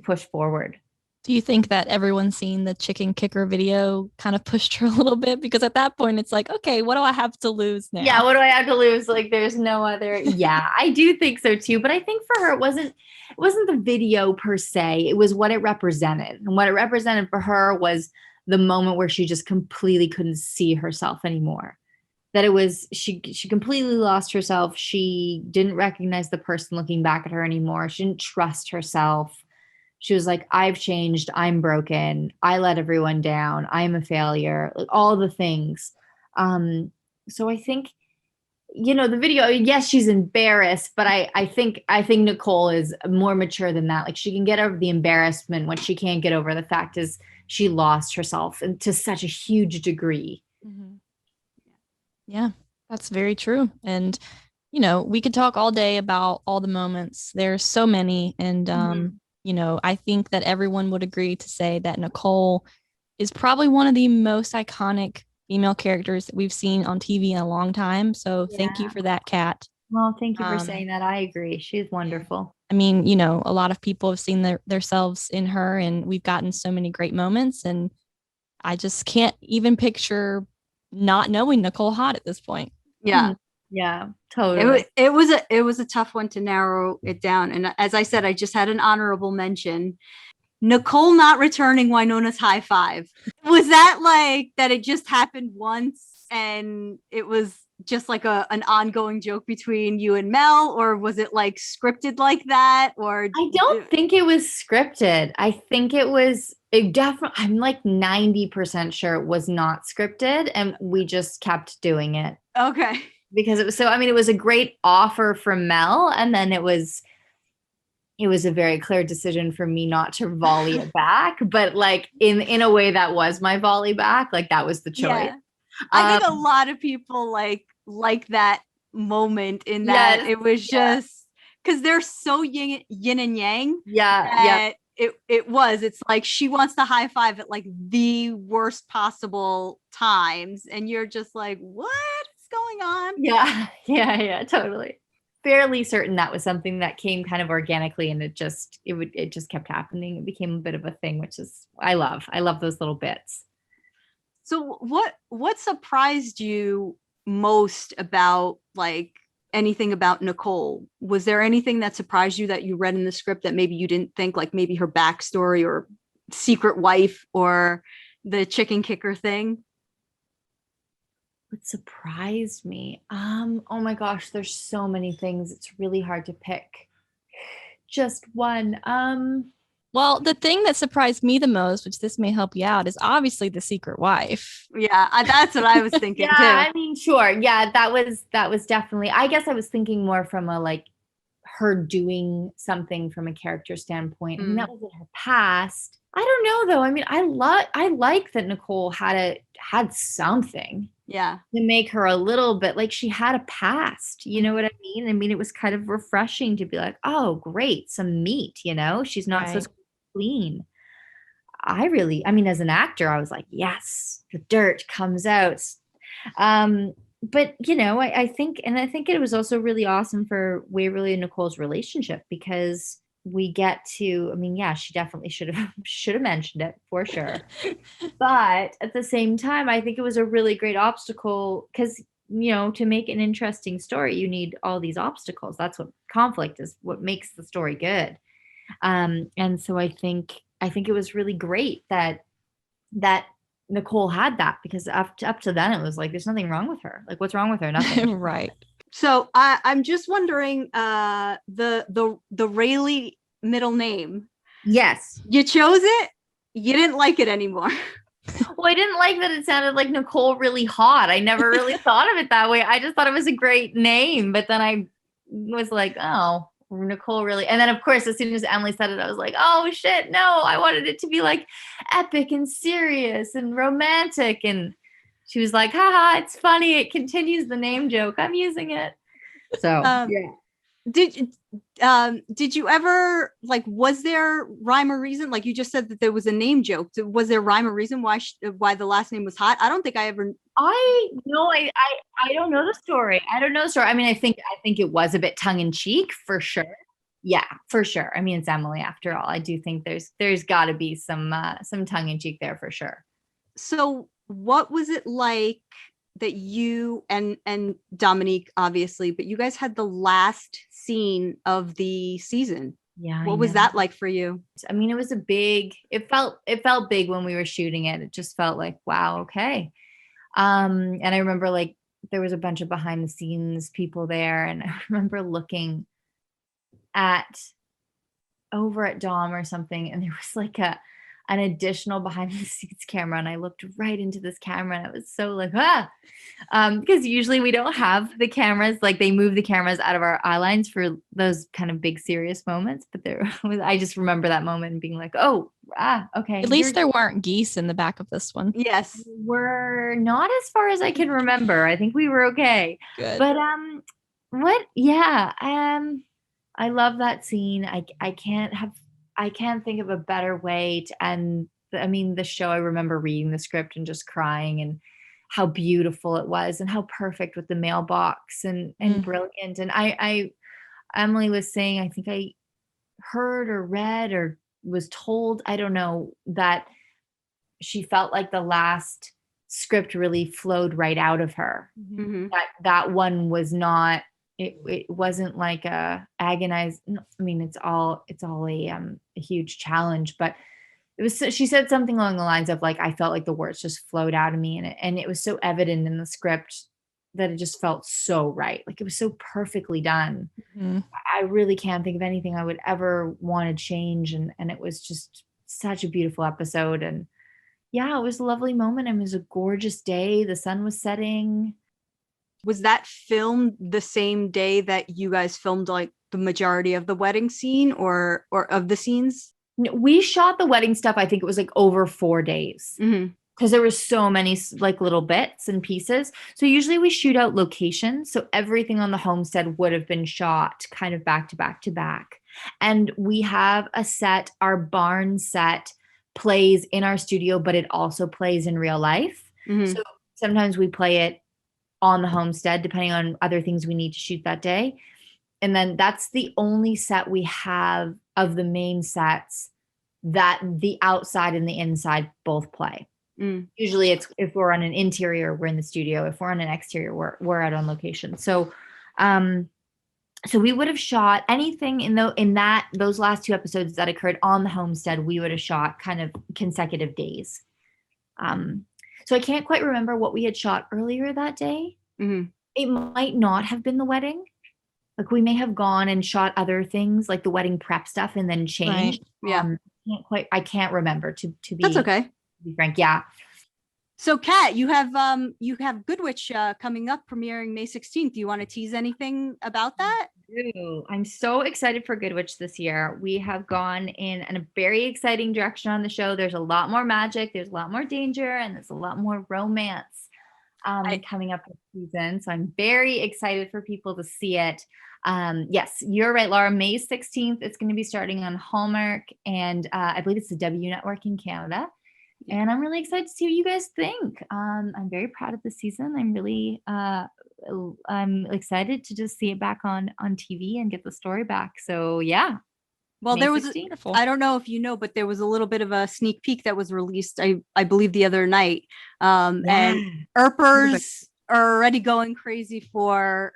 push forward. Do you think that everyone seeing the chicken kicker video kind of pushed her a little bit? Because at that point, it's like, okay, what do I have to lose now? Yeah, what do I have to lose? Like, there's no other. Yeah, I do think so too. But I think for her, it wasn't the video per se. It was what it represented. And what it represented for her was the moment where she just completely couldn't see herself anymore. That it was, she completely lost herself. She didn't recognize the person looking back at her anymore. She didn't trust herself. She was like, I've changed. I'm broken. I let everyone down. I'm a failure. Like, all the things. So I think, the video, yes, she's embarrassed, but I think Nicole is more mature than that. Like, she can get over the embarrassment. What she can't get over the fact is she lost herself, and to such a huge degree. Mm-hmm. Yeah, that's very true. And, we could talk all day about all the moments. There's so many. And, I think that everyone would agree to say that Nicole is probably one of the most iconic female characters that we've seen on TV in a long time. So thank you for that, Kat. Well, thank you for saying that. I agree. She's wonderful. I mean, a lot of people have seen themselves in her, and we've gotten so many great moments. And I just can't even picture not knowing Nicole Haught at this point. Yeah. Yeah, totally. It was a tough one to narrow it down. And as I said, I just had an honorable mention. Nicole not returning Winona's high five. Was that like that it just happened once and it was just like an ongoing joke between you and Mel, or was it like scripted like that? Or I don't think it was scripted. I think it definitely, I'm like 90% sure it was not scripted, and we just kept doing it. Okay. Because it was it was a great offer from Mel, and then it was a very clear decision for me not to volley it back, but like in a way that was my volley back. Like, that was the choice. Yeah. I think a lot of people like that moment, in that it was just because they're so yin and yang. Yeah. It's like she wants to high five at like the worst possible times, and you're just like, what's going on? Yeah, totally. Fairly certain that was something that came kind of organically, and it just kept happening. It became a bit of a thing, which is I love those little bits. So what surprised you most about like anything about Nicole? Was there anything that surprised you that you read in the script that maybe you didn't think, like maybe her backstory or secret wife or the chicken kicker thing? What surprised me? Oh my gosh, there's so many things. It's really hard to pick just one. Well, the thing that surprised me the most, which this may help you out, is obviously the secret wife. Yeah, that's what I was thinking too. I mean, sure. Yeah, that was definitely, I guess I was thinking more from a like her doing something from a character standpoint. I mean, that was in her past. I don't know though. I mean, I like that Nicole had something. Yeah. To make her a little bit like she had a past, you know what I mean? I mean, it was kind of refreshing to be like, oh, great, some meat, she's not so clean. I mean, as an actor, I was like, yes, the dirt comes out. But I think it was also really awesome for Waverly and Nicole's relationship, because we get to, I mean, yeah, she definitely should have mentioned it for sure. But at the same time, I think it was a really great obstacle, because, to make an interesting story, you need all these obstacles. That's what conflict is, what makes the story good. And so I think it was really great that Nicole had that, because up to then it was like, there's nothing wrong with her. Like, what's wrong with her? Nothing. Right. So I'm just wondering, the Rayleigh middle name. Yes. You chose it. You didn't like it anymore. Well, I didn't like that it sounded like Nicole really hot. I never really thought of it that way. I just thought it was a great name. But then I was like, oh, Nicole really, and then of course, as soon as Emily said it, I was like, oh shit, no, I wanted it to be like epic and serious and romantic. And she was like, haha, it's funny. It continues the name joke. I'm using it. So yeah. Did you ever like, was there rhyme or reason? Like you just said that there was a name joke. Was there rhyme or reason why the last name was Haught? I don't think I ever. I don't know the story. I don't know the story. I mean, I think it was a bit tongue in cheek for sure. Yeah, for sure. I mean, it's Emily after all. I do think there's got to be some tongue in cheek there for sure. So what was it like that you and Dominique, obviously, but you guys had the last scene of the season? Yeah. What was that like for you? I mean, it felt big when we were shooting it. It just felt like, wow, okay. And I remember like there was a bunch of behind the scenes people there. And I remember looking over at Dom or something, and there was like an additional behind the scenes camera, and I looked right into this camera, and I was so like, because usually we don't have the cameras, like they move the cameras out of our eye lines for those kind of big serious moments. But I just remember that moment and being like, oh, okay. At least there weren't geese in the back of this one. Yes, we're not, as far as I can remember. I think we were okay. Good. But I love that scene. I can't think of a better way to end. I mean, the show, I remember reading the script and just crying, and how beautiful it was, and how perfect with the mailbox and brilliant. And Emily was saying, I think I heard or read or was told, I don't know, that she felt like the last script really flowed right out of her. mm-hmm. That one was not, it wasn't like a agonized, I mean, it's all a huge challenge, but it was, she said something along the lines of like, I felt like the words just flowed out of me, and it was so evident in the script that it just felt so right. Like it was so perfectly done. Mm-hmm. I really can't think of anything I would ever want to change. And it was just such a beautiful episode. And yeah, it was a lovely moment. It was a gorgeous day. The sun was setting. Was that filmed the same day that you guys filmed like the majority of the wedding scene or of the scenes? We shot the wedding stuff, I think it was like over 4 days. Mm-hmm. Because there were so many like little bits and pieces. So usually we shoot out locations. So everything on the homestead would have been shot kind of back to back to back. And we have a set, our barn set plays in our studio, but it also plays in real life. Mm-hmm. So sometimes we play it on the homestead, depending on other things we need to shoot that day. And then that's the only set we have of the main sets that the outside and the inside both play. Usually it's, if we're on an interior, we're in the studio. If we're on an exterior, we're out on location. So we would have shot anything in those last 2 episodes that occurred on the homestead, we would have shot kind of consecutive days. So I can't quite remember what we had shot earlier that day. Mm-hmm. It might not have been the wedding. Like we may have gone and shot other things like the wedding prep stuff and then changed. Right. Yeah. I can't remember to be. That's okay. To be frank. Yeah. So Kat, you have Good Witch coming up, premiering May 16th. Do you want to tease anything about that? I'm so excited for Good Witch this year. We have gone in a very exciting direction on the show. There's a lot more magic, there's a lot more danger, and there's a lot more romance coming up this season. So I'm very excited for people to see it. Yes, you're right, Laura. May 16th, it's going to be starting on Hallmark, and I believe it's the W Network in Canada. And I'm really excited to see what you guys think. I'm very proud of the season. I'm really I'm excited to just see it back on TV and get the story back. So yeah. Well, May there was, 16th. I don't know if you know, but there was a little bit of a sneak peek that was released, I believe the other night. And Earpers are already going crazy for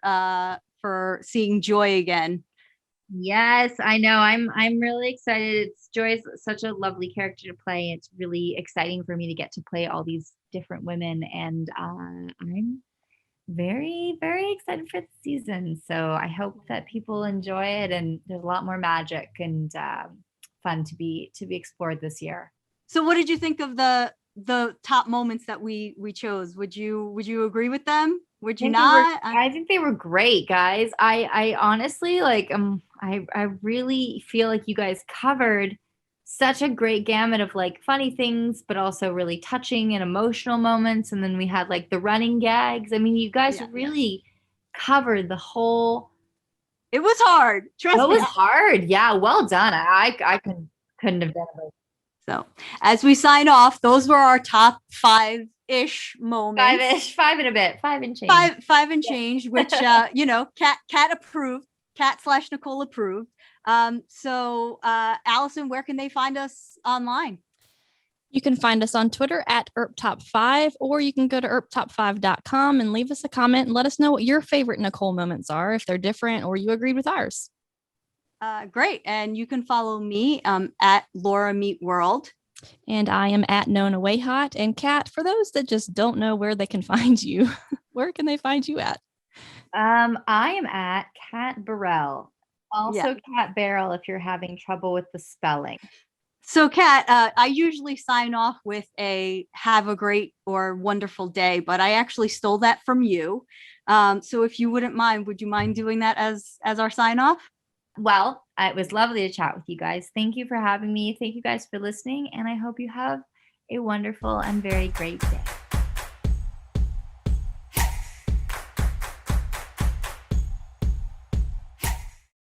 seeing Joy again. Yes, I know. I'm really excited. Joy's such a lovely character to play. It's really exciting for me to get to play all these different women, and I'm very, very excited for the season. So I hope that people enjoy it, and there's a lot more magic and fun to be explored this year. So what did you think of the top moments that we chose? Would you agree with them? Would you not? I think they were great, guys. I honestly like I really feel like you guys covered such a great gamut of like funny things, but also really touching and emotional moments. And then we had like the running gags. I mean, you guys really covered the whole. It was hard. Trust me. It was hard. Yeah, well done. I couldn't have done it. So as we sign off, those were our top 5-ish moments. 5 and a bit, 5 and change. Five and change, which Kat approved. Kat/Nicole approved. So Allison, where can they find us online? You can find us on Twitter at EarpTop5, or you can go to EarpTop5.com and leave us a comment and let us know what your favorite Nicole moments are, if they're different or you agreed with ours. Great. And you can follow me at Laura Meet World. And I am at Nona Wayhot. And Kat, for those that just don't know where they can find you, where can they find you at? I am at Kat Barrell. Also Kat Barrell if you're having trouble with the spelling. So Kat, I usually sign off with a have a great or wonderful day, but I actually stole that from you. So if you wouldn't mind, would you mind doing that as our sign off? Well, it was lovely to chat with you guys. Thank you for having me. Thank you guys for listening. And I hope you have a wonderful and very great day.